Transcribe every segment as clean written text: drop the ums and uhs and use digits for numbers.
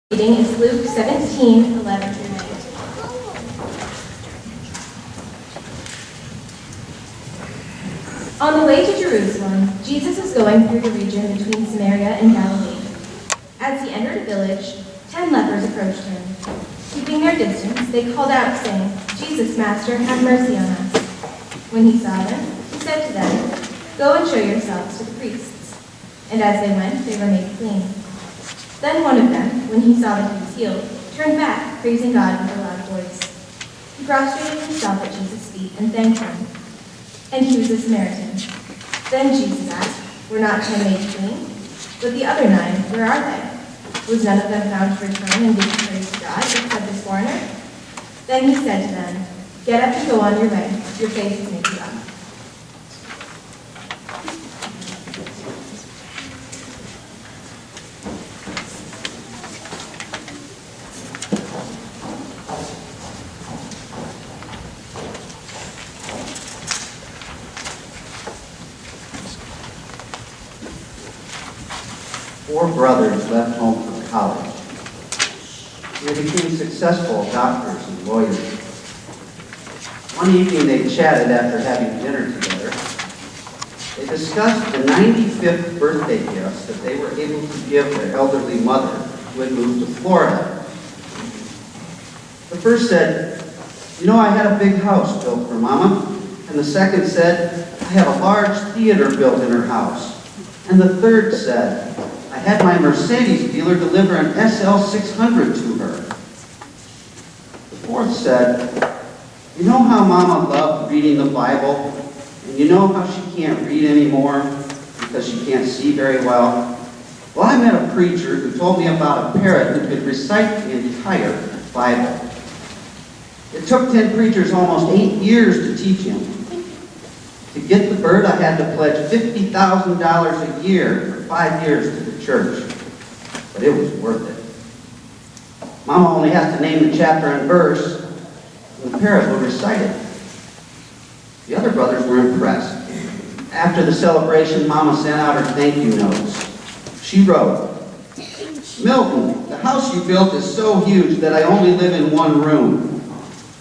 Reading is Luke 17:11 through 19. On the way to Jerusalem, Jesus was going through the region between Samaria and Galilee. As he entered a village, 10 lepers approached him. Keeping their distance, they called out, saying, "Jesus, Master, have mercy on us." When he saw them, he said to them, "Go and show yourselves to the priests." And as they went, they were made clean. Then one of them, when he saw that he was healed, turned back, praising God with a loud voice. He prostrated himself at Jesus' feet and thanked him. And he was a Samaritan. Then Jesus asked, "Were not 10 made clean? But the other 9, where are they? Was none of them found to return and give praise to God, except this foreigner?" Then he said to them, "Get up and go on your way. Your faith has made you well." Four brothers left home for college. They became successful doctors and lawyers. One evening they chatted after having dinner together. They discussed the 95th birthday gifts that they were able to give their elderly mother who had moved to Florida. The first said, "You know, I had a big house built for Mama." And the second said, "I had a large theater built in her house." And the third said, "I had my Mercedes dealer deliver an SL 600 to her." The fourth said, "You know how Mama loved reading the Bible? And you know how she can't read anymore because she can't see very well? Well, I met a preacher who told me about a parrot who could recite the entire Bible. It took 10 preachers almost 8 years to teach him. To get the bird, I had to pledge $50,000 a year for 5 years to the church. But it was worth it. Mama only has to name the chapter and verse, and the parrot will recite it." The other brothers were impressed. After the celebration, Mama sent out her thank you notes. She wrote, "Milton, the house you built is so huge that I only live in one room.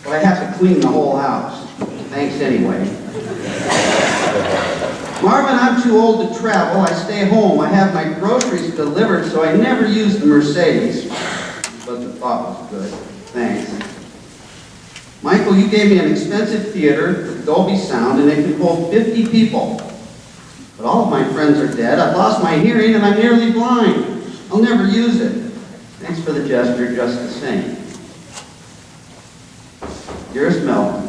But I have to clean the whole house. Thanks anyway. Marvin, I'm too old to travel. I stay home. I have my groceries delivered, so I never use the Mercedes." But the thought was good. Thanks. "Michael, you gave me an expensive theater with Dolby sound, and it can hold 50 people. But all of my friends are dead. I've lost my hearing, and I'm nearly blind. I'll never use it. Thanks for the gesture, just the same. Dearest Melvin,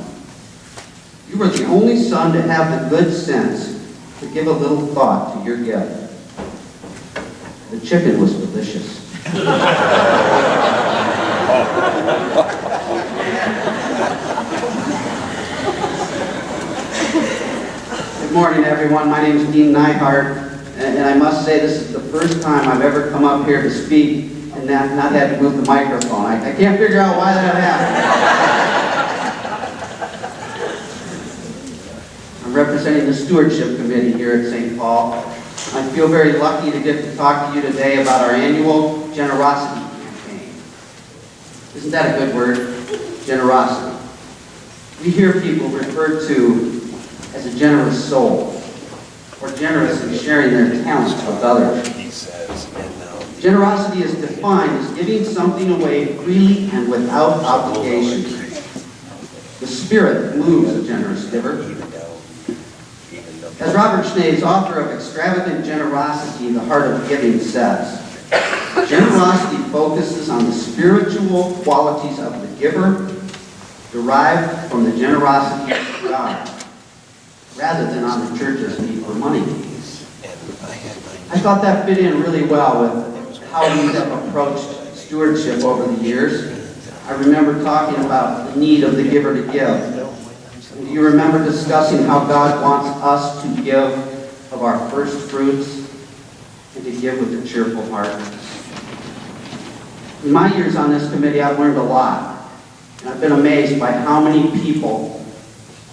you were the only son to have the good sense to give a little thought to your gift. The chicken was delicious." Good morning, everyone. My name is Dean Nihart, and I must say this is the first time I've ever come up here to speak and not had to move the microphone. I can't figure out why that happened. I'm representing the Stewardship Committee here at St. Paul. I feel very lucky to get to talk to you today about our annual generosity campaign. Isn't that a good word? Generosity. We hear people referred to as a generous soul, or generous in sharing their talents with others. Generosity is defined as giving something away freely and without obligation. The Spirit moves a generous giver. As Robert Schneid's, author of Extravagant Generosity, The Heart of Giving, says, generosity focuses on the spiritual qualities of the giver derived from the generosity of God, rather than on the church's need for money. I thought that fit in really well with how we have approached stewardship over the years. I remember talking about the need of the giver to give. Do you remember discussing how God wants us to give of our first fruits and to give with a cheerful heart? In my years on this committee, I've learned a lot. And I've been amazed by how many people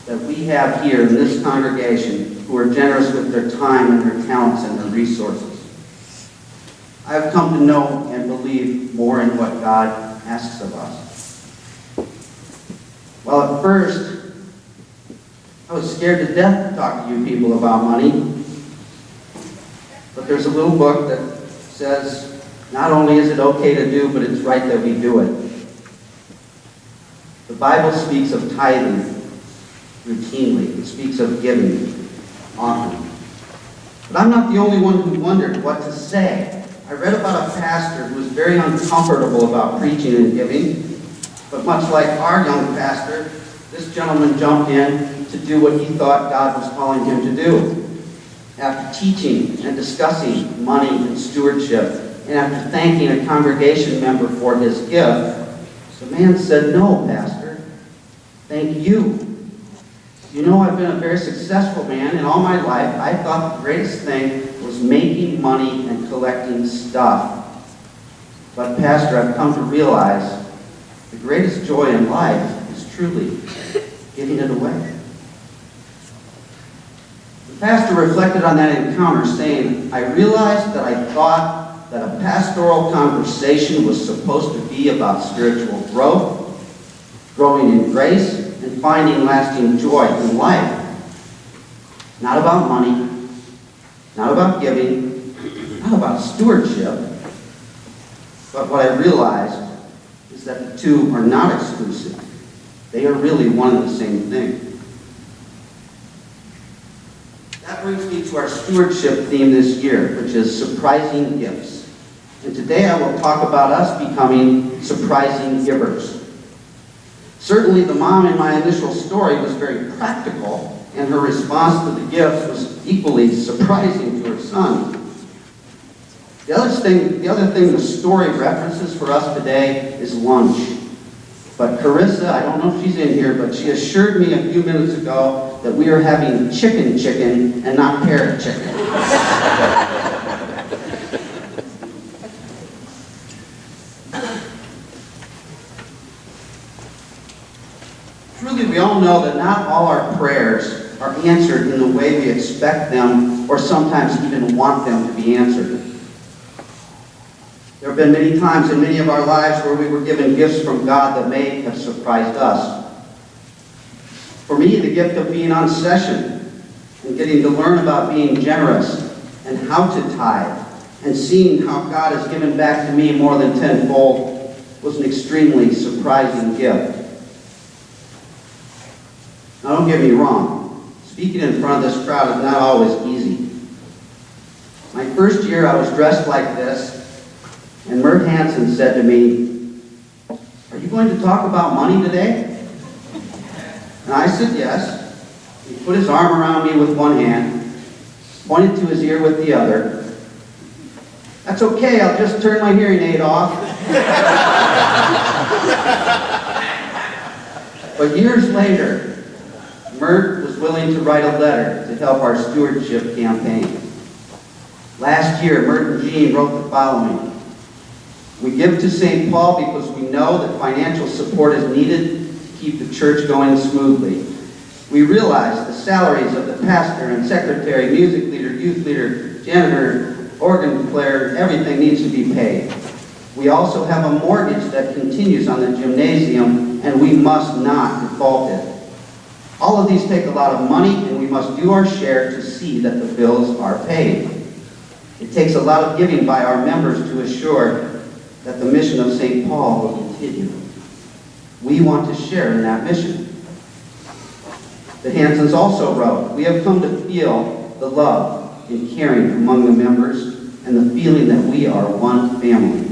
that we have here in this congregation who are generous with their time and their talents and their resources. I've come to know and believe more in what God asks of us. Well, at first, I was scared to death to talk to you people about money. But there's a little book that says, not only is it okay to do, but it's right that we do it. The Bible speaks of tithing routinely. It speaks of giving often. But I'm not the only one who wondered what to say. I read about a pastor who was very uncomfortable about preaching and giving, but much like our young pastor, this gentleman jumped in to do what he thought God was calling him to do. After teaching and discussing money and stewardship, and after thanking a congregation member for his gift, the man said, "No, Pastor, thank you. You know, I've been a very successful man, and all my life I thought the greatest thing was making money and collecting stuff. But Pastor, I've come to realize the greatest joy in life is truly giving it away." The pastor reflected on that encounter, saying, "I realized that I thought that a pastoral conversation was supposed to be about spiritual growth, growing in grace, and finding lasting joy in life. Not about money, not about giving, not about stewardship. But what I realized is that the two are not exclusive. They are really one and the same thing." That brings me to our stewardship theme this year, which is surprising gifts. And today I will talk about us becoming surprising givers. Certainly the mom in my initial story was very practical, and her response to the gifts was equally surprising to her son. The other thing the story references for us today is lunch. But Carissa, I don't know if she's in here, but she assured me a few minutes ago that we are having chicken and not parrot chicken. Truly, we all know that not all our prayers are answered in the way we expect them or sometimes even want them to be answered. There have been many times in many of our lives where we were given gifts from God that may have surprised us. For me, the gift of being on session and getting to learn about being generous and how to tithe and seeing how God has given back to me more than tenfold was an extremely surprising gift. Now, don't get me wrong. Speaking in front of this crowd is not always easy. My first year, I was dressed like this, and Mert Hansen said to me, "Are you going to talk about money today?" And I said yes. He put his arm around me with one hand, pointed to his ear with the other. "That's okay, I'll just turn my hearing aid off." But years later, Mert was willing to write a letter to help our stewardship campaign. Last year, Mert and Jean wrote the following: "We give to St. Paul because we know that financial support is needed to keep the church going smoothly. We realize the salaries of the pastor and secretary, music leader, youth leader, janitor, organ player, everything needs to be paid. We also have a mortgage that continues on the gymnasium, and we must not default it. All of these take a lot of money, and we must do our share to see that the bills are paid. It takes a lot of giving by our members to assure that the mission of St. Paul will continue. We want to share in that mission." The Hansens also wrote, "We have come to feel the love and caring among the members and the feeling that we are one family.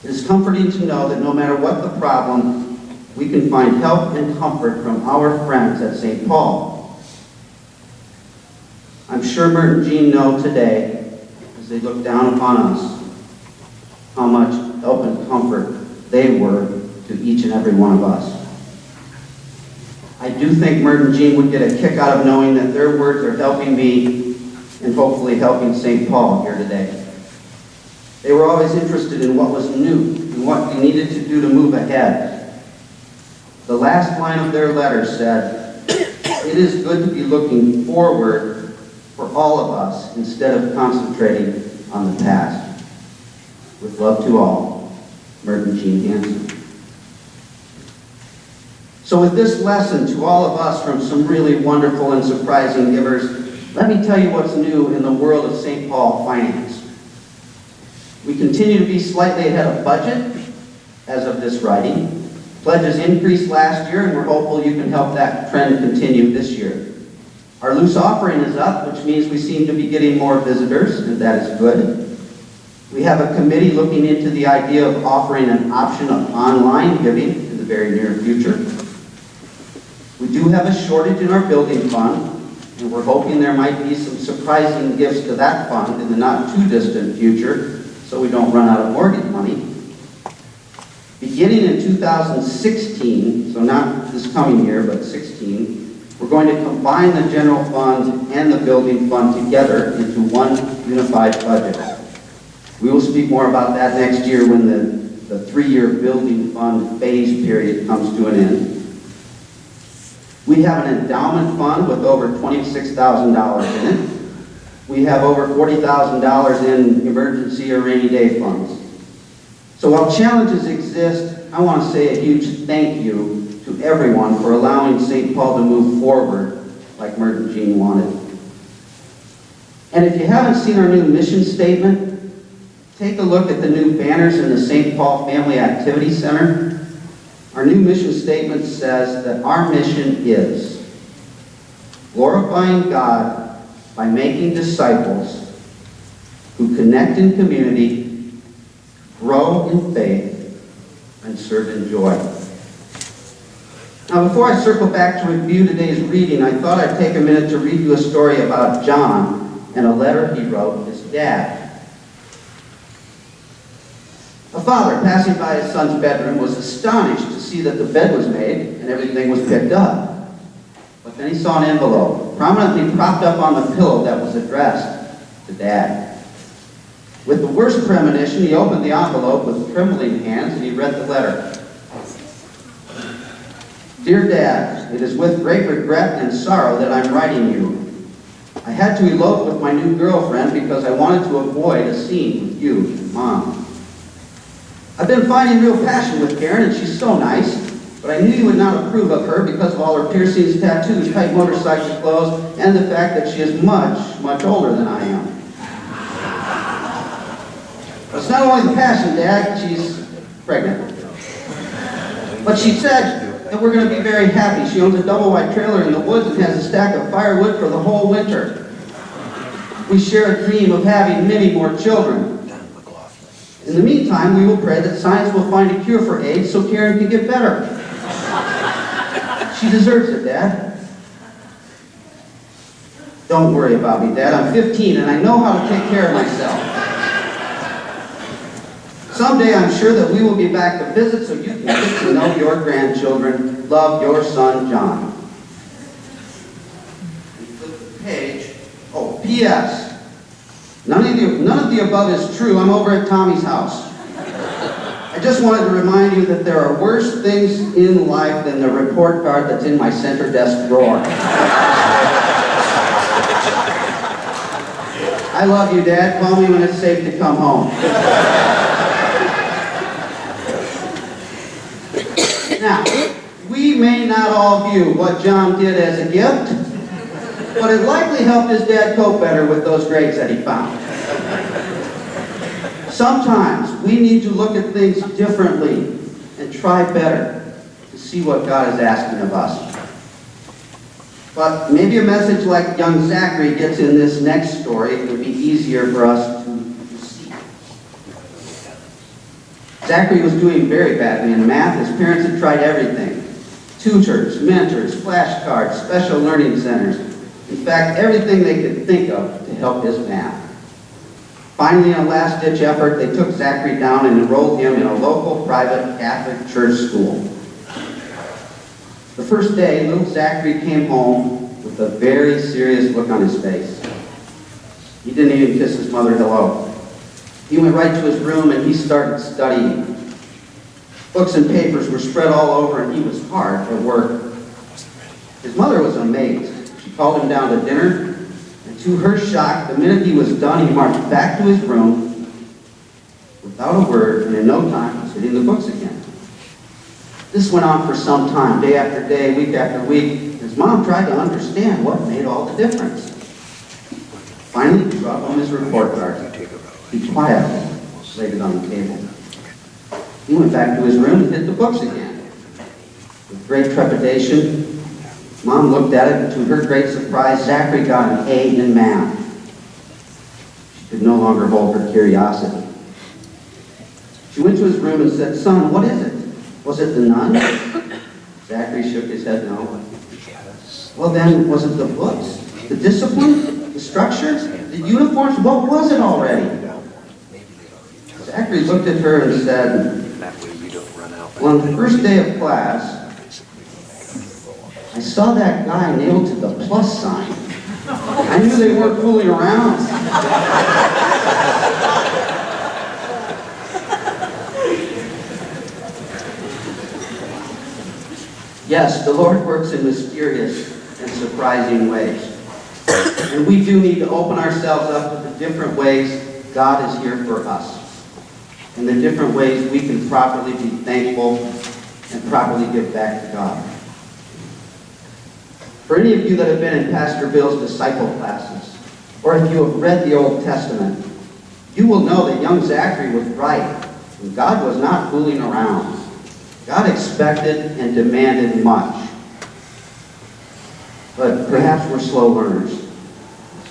It is comforting to know that no matter what the problem, we can find help and comfort from our friends at St. Paul. I'm sure Mert and Jean know today, as they look down upon us, how much help and comfort they were to each and every one of us. I do think Mert and Jean would get a kick out of knowing that their words are helping me and hopefully helping St. Paul here today. They were always interested in what was new and what we needed to do to move ahead. The last line of their letter said, "It is good to be looking forward for all of us instead of concentrating on the past. With love to all, Mert and Jean Hansen. So with this lesson to all of us from some really wonderful and surprising givers, let me tell you what's new in the world of St. Paul finance. We continue to be slightly ahead of budget as of this writing. Pledges increased last year, and we're hopeful you can help that trend continue this year. Our loose offering is up, which means we seem to be getting more visitors, and that is good. We have a committee looking into the idea of offering an option of online giving in the very near future. We do have a shortage in our building fund, and we're hoping there might be some surprising gifts to that fund in the not too distant future, so we don't run out of mortgage money. Beginning in 2016, so not this coming year, but 16, we're going to combine the general fund and the building fund together into one unified budget. We will speak more about that next year when the 3-year building fund phase period comes to an end. We have an endowment fund with over $26,000 in it. We have over $40,000 in emergency or rainy day funds. So while challenges exist, I want to say a huge thank you to everyone for allowing St. Paul to move forward like Mert and Jean wanted. And if you haven't seen our new mission statement, take a look at the new banners in the St. Paul Family Activity Center. Our new mission statement says that our mission is glorifying God by making disciples who connect in community, grow in faith, and serve in joy. Now, before I circle back to review today's reading, I thought I'd take a minute to read you a story about John and a letter he wrote his dad. A father passing by his son's bedroom was astonished to see that the bed was made and everything was picked up. But then he saw an envelope prominently propped up on the pillow that was addressed to Dad. With the worst premonition, he opened the envelope with trembling hands and he read the letter. Dear Dad, it is with great regret and sorrow that I'm writing you. I had to elope with my new girlfriend because I wanted to avoid a scene with you and Mom. I've been finding real passion with Karen, and she's so nice, but I knew you would not approve of her because of all her piercings, tattoos, tight motorcycle clothes, and the fact that she is much, much older than I am. It's not only the passion, Dad, she's pregnant. But she said that we're going to be very happy. She owns a double-wide trailer in the woods and has a stack of firewood for the whole winter. We share a dream of having many more children. In the meantime, we will pray that science will find a cure for AIDS so Karen can get better. She deserves it, Dad. Don't worry about me, Dad. I'm 15 and I know how to take care of myself. Someday I'm sure that we will be back to visit so you can get to know your grandchildren. Love, your son, John. Flip the page. Oh, P.S. None of the above is true. I'm over at Tommy's house. I just wanted to remind you that there are worse things in life than the report card that's in my center desk drawer. I love you, Dad. Call me when it's safe to come home. Now, we may not all view what John did as a gift, but it likely helped his dad cope better with those grades that he found. Sometimes we need to look at things differently and try better to see what God is asking of us. But maybe a message like young Zachary gets in this next story would be easier for us to see. Zachary was doing very badly in math. His parents had tried everything. Tutors, mentors, flashcards, special learning centers. In fact, everything they could think of to help his math. Finally, in a last-ditch effort, they took Zachary down and enrolled him in a local private Catholic church school. The first day, little Zachary came home with a very serious look on his face. He didn't even kiss his mother hello. He went right to his room and he started studying. Books and papers were spread all over and he was hard at work. His mother was amazed. She called him down to dinner and To her shock, the minute he was done, he marched back to his room without a word, and in no time was hitting the books again. This went on for some time, day after day, week after week. His mom tried to understand what made all the difference. Finally, he brought home his report card. He quietly laid it on the table. He went back to his room and hit the books again. With great trepidation, Mom looked at it, and to her great surprise, Zachary got an A in math. She could no longer hold her curiosity. She went to his room and said, "Son, what is it? Was it the nun?" Zachary shook his head, "No." "Well then, was it the books? The discipline? The structures? The uniforms? What was it already?" Zachary looked at her and said, "Well, on the first day of class, I saw that guy nailed to the plus sign. I knew they weren't fooling around." Yes, the Lord works in mysterious and surprising ways. And we do need to open ourselves up to the different ways God is here for us, and the different ways we can properly be thankful and properly give back to God. For any of you that have been in Pastor Bill's disciple classes, or if you have read the Old Testament, you will know that young Zachary was right, and God was not fooling around. God expected and demanded much. But perhaps we're slow learners.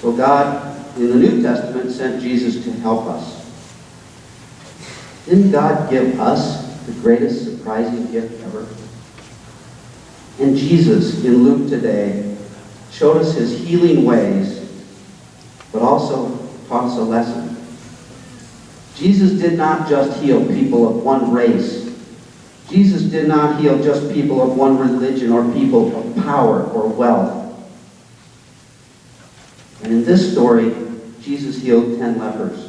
So God, in the New Testament, sent Jesus to help us. Didn't God give us the greatest surprising gift ever? And Jesus, in Luke today, showed us his healing ways, but also taught us a lesson. Jesus did not just heal people of one race. Jesus did not heal just people of one religion or people of power or wealth. And in this story, Jesus healed 10 lepers.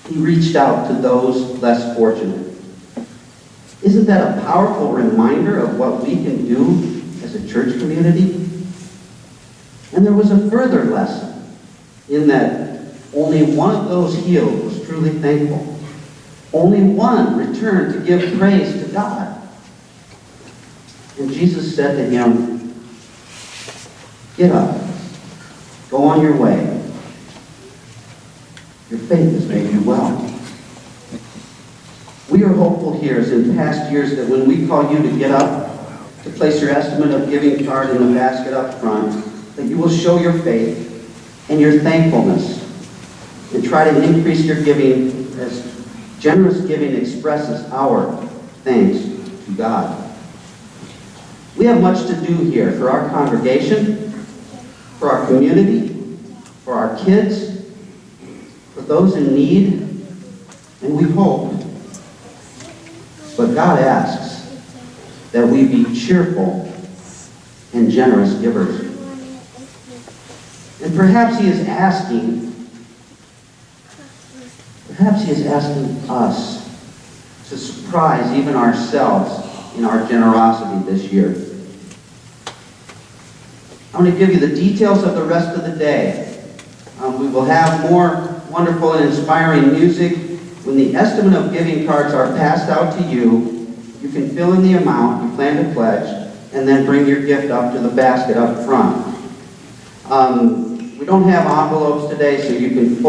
He reached out to those less fortunate. Isn't that a powerful reminder of what we can do as a church community? And there was a further lesson in that only one of those healed was truly thankful. Only one returned to give praise to God. And Jesus said to him, "Get up, go on your way. Your faith has made you well." We are hopeful here, as in past years, that when we call you to get up, to place your estimate of giving card in the basket up front, that you will show your faith and your thankfulness and try to increase your giving, as generous giving expresses our thanks to God. We have much to do here for our congregation, for our community, for our kids, for those in need, and we hope. But God asks that we be cheerful and generous givers. And perhaps He is asking us to surprise even ourselves in our generosity this year. I'm going to give you the details of the rest of the day. We will have more wonderful and inspiring music. When the estimate of giving cards are passed out to you, you can fill in the amount you plan to pledge and then bring your gift up to the basket up front. We don't have envelopes today, so you can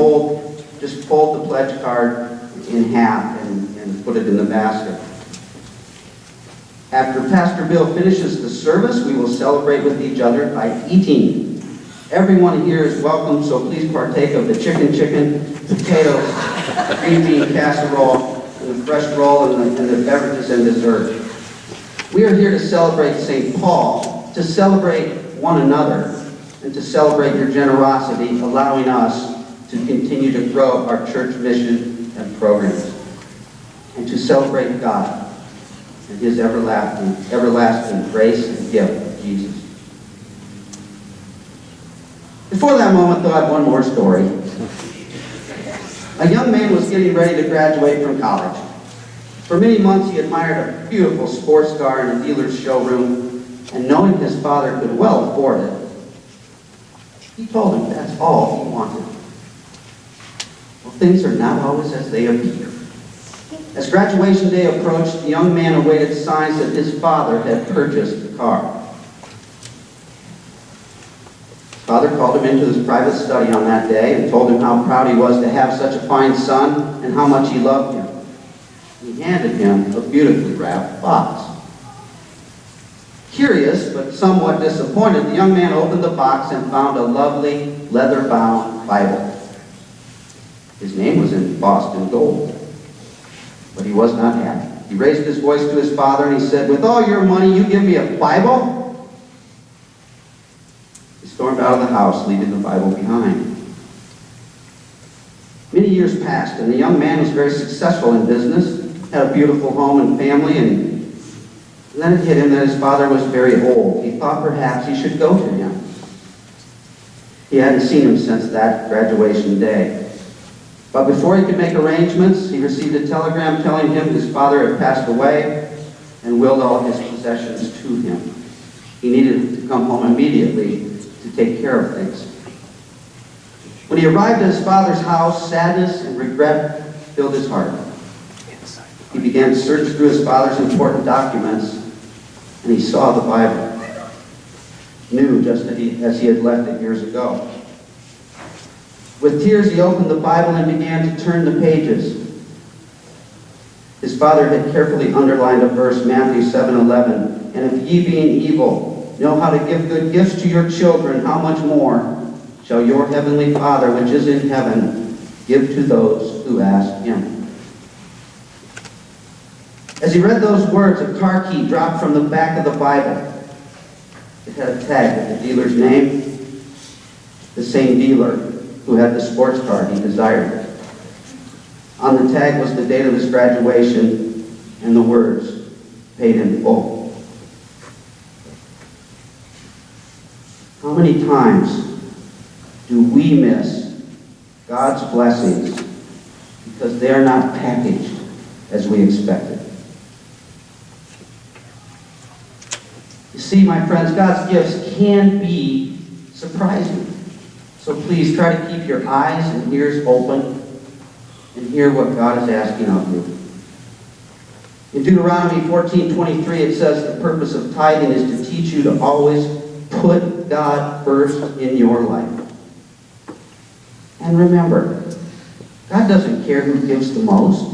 just fold the pledge card in half and put it in the basket. After Pastor Bill finishes the service, we will celebrate with each other by eating. Everyone here is welcome, so please partake of the chicken, potatoes, green bean casserole, and the fresh roll, and the beverages and dessert. We are here to celebrate St. Paul, to celebrate one another, and to celebrate your generosity, allowing us to continue to grow our church mission and programs, and to celebrate God and His everlasting grace and gift of Jesus. Before that moment, though, I have one more story. A young man was getting ready to graduate from college. For many months, he admired a beautiful sports car in a dealer's showroom, and knowing his father could well afford it, He told him that's all he wanted. Well, things are not always as they appear. As graduation day approached, the young man awaited signs that his father had purchased the car. His father called him into his private study on that day and told him how proud he was to have such a fine son and how much he loved him. He handed him a beautifully wrapped box. Curious, but somewhat disappointed, the young man opened the box and found a lovely, leather-bound Bible. His name was embossed in gold. But he was not happy. He raised his voice to his father and he said, "With all your money, you give me a Bible?" He stormed out of the house, leaving the Bible behind. Many years passed, and the young man was very successful in business, had a beautiful home and family, and then it hit him that his father was very old. He thought perhaps he should go to him. He hadn't seen him since that graduation day. But before he could make arrangements, he received a telegram telling him his father had passed away and willed all his possessions to him. He needed to come home immediately to take care of things. When he arrived at his father's house, sadness and regret filled his heart. He began to search through his father's important documents, and he saw the Bible, new just as he had left it years ago. With tears, he opened the Bible and began to turn the pages. His father had carefully underlined a verse, Matthew 7:11, "And if ye being evil know how to give good gifts to your children, how much more shall your heavenly Father which is in heaven give to those who ask him?" As he read those words, a car key dropped from the back of the Bible. It had a tag with the dealer's name, the same dealer who had the sports car he desired. On the tag was the date of his graduation and the words, "Paid in full." How many times do we miss God's blessings because they are not packaged as we expected? You see, my friends, God's gifts can be surprising. So please try to keep your eyes and ears open and hear what God is asking of you. In Deuteronomy 14:23, it says the purpose of tithing is to teach you to always put God first in your life. And remember, God doesn't care who gives the most,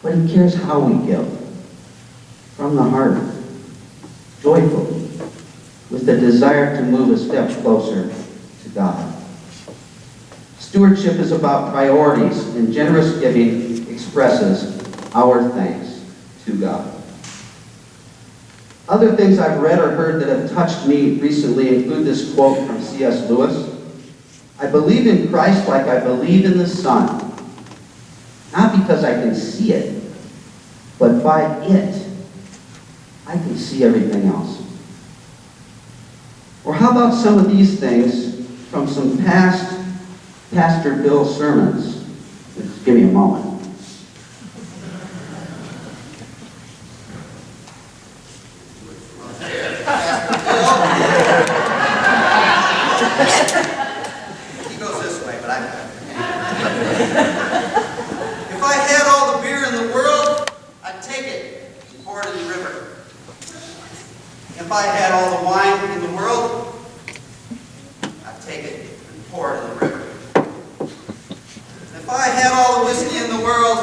but He cares how we give. From the heart, joyfully, with the desire to move a step closer to God. Stewardship is about priorities, and generous giving expresses our thanks to God. Other things I've read or heard that have touched me recently include this quote from C.S. Lewis: "I believe in Christ like I believe in the sun, not because I can see it, but by it, I can see everything else." Or how about some of these things from some past Pastor Bill sermons? Just give me a moment. He goes this way, but I got it. If I had all the beer in the world, I'd take it and pour it in the river. If I had all the wine in the world, I'd take it and pour it in the river. If I had all the whiskey in the world,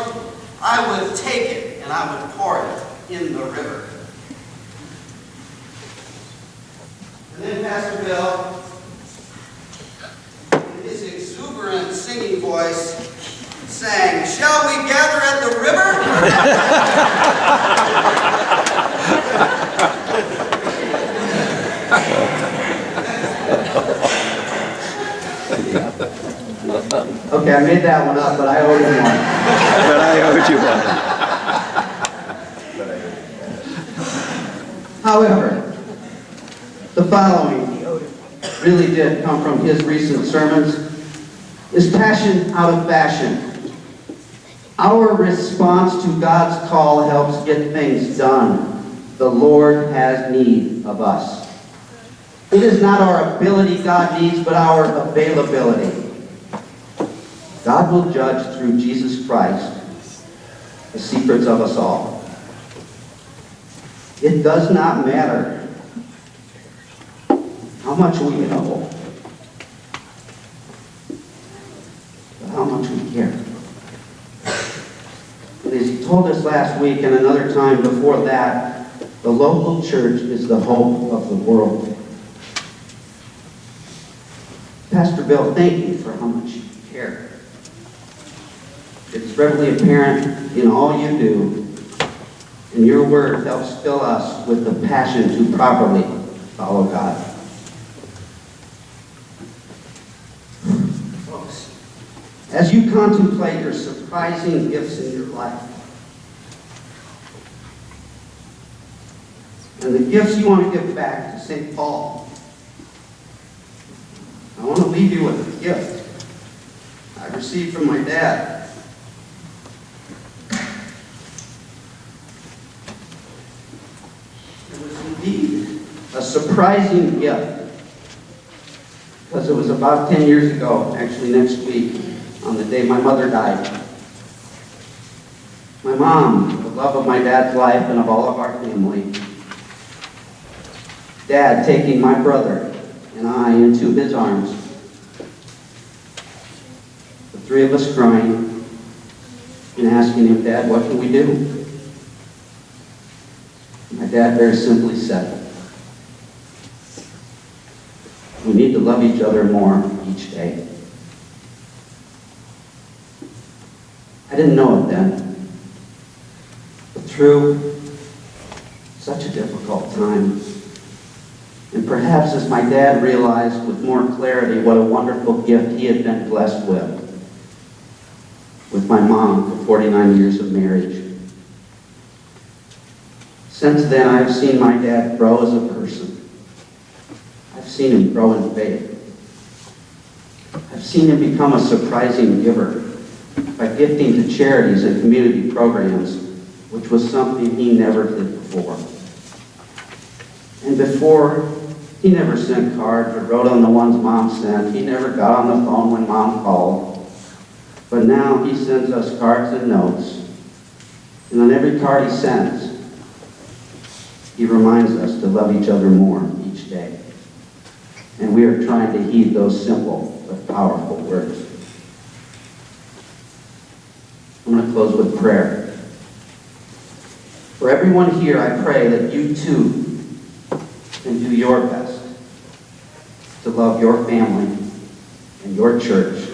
I would take it and I would pour it in the river. And then Pastor Bill, in his exuberant singing voice, sang, "Shall we gather at the river?" Okay, I made that one up, but I owed him one. But I owed you one. However, the following really did come from his recent sermons: "Is passion out of fashion? Our response to God's call helps get things done. The Lord has need of us." It is not our ability God needs, but our availability. God will judge through Jesus Christ the secrets of us all. It does not matter how much we know, but how much we care. And as he told us last week and another time before that, the local church is the hope of the world. Pastor Bill, thank you for how much you care. It's readily apparent in all you do, and your word helps fill us with the passion to properly follow God. Folks, as you contemplate your surprising gifts in your life, and the gifts you want to give back to St. Paul, I want to leave you with a gift I received from my dad. It was indeed a surprising gift, because it was about 10 years ago, actually next week, on the day my mother died. My mom, the love of my dad's life and of all of our family. Dad taking my brother and I into his arms. The three of us crying and asking him, Dad, what can we do? My dad very simply said, we need to love each other more each day. I didn't know it then, but through such a difficult time, and perhaps as my dad realized with more clarity what a wonderful gift he had been blessed with my mom for 49 years of marriage. Since then, I've seen my dad grow as a person. I've seen him grow in faith. I've seen him become a surprising giver by gifting to charities and community programs, which was something he never did before. And before, he never sent cards or wrote on the ones Mom sent. He never got on the phone when Mom called. But now he sends us cards and notes. And on every card he sends, he reminds us to love each other more each day. And we are trying to heed those simple but powerful words. I'm going to close with prayer. For everyone here, I pray that you too can do your best to love your family and your church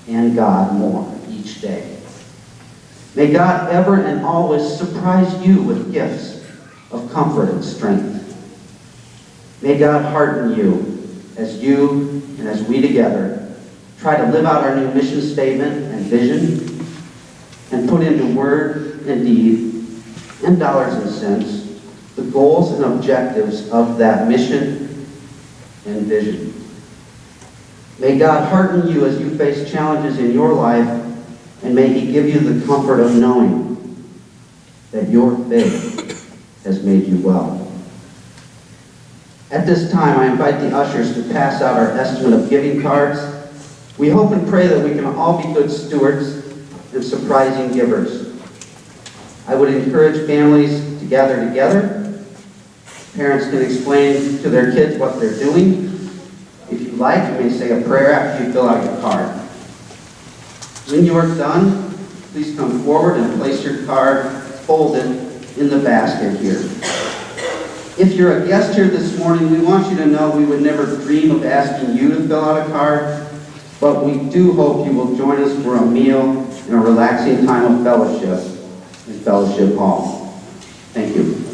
and God more each day. May God ever and always surprise you with gifts of comfort and strength. May God hearten you and as we together try to live out our new mission statement and vision and put into word and deed and dollars and cents the goals and objectives of that mission and vision. May God hearten you as you face challenges in your life, and may He give you the comfort of knowing that your faith has made you well. At this time, I invite the ushers to pass out our estimate of giving cards. We hope and pray that we can all be good stewards and surprising givers. I would encourage families to gather together. Parents can explain to their kids what they're doing. If you like, you may say a prayer after you fill out your card. When you are done, please come forward and place your card folded in the basket here. If you're a guest here this morning, we want you to know we would never dream of asking you to fill out a card, but we do hope you will join us for a meal and a relaxing time of fellowship in Fellowship Hall. Thank you.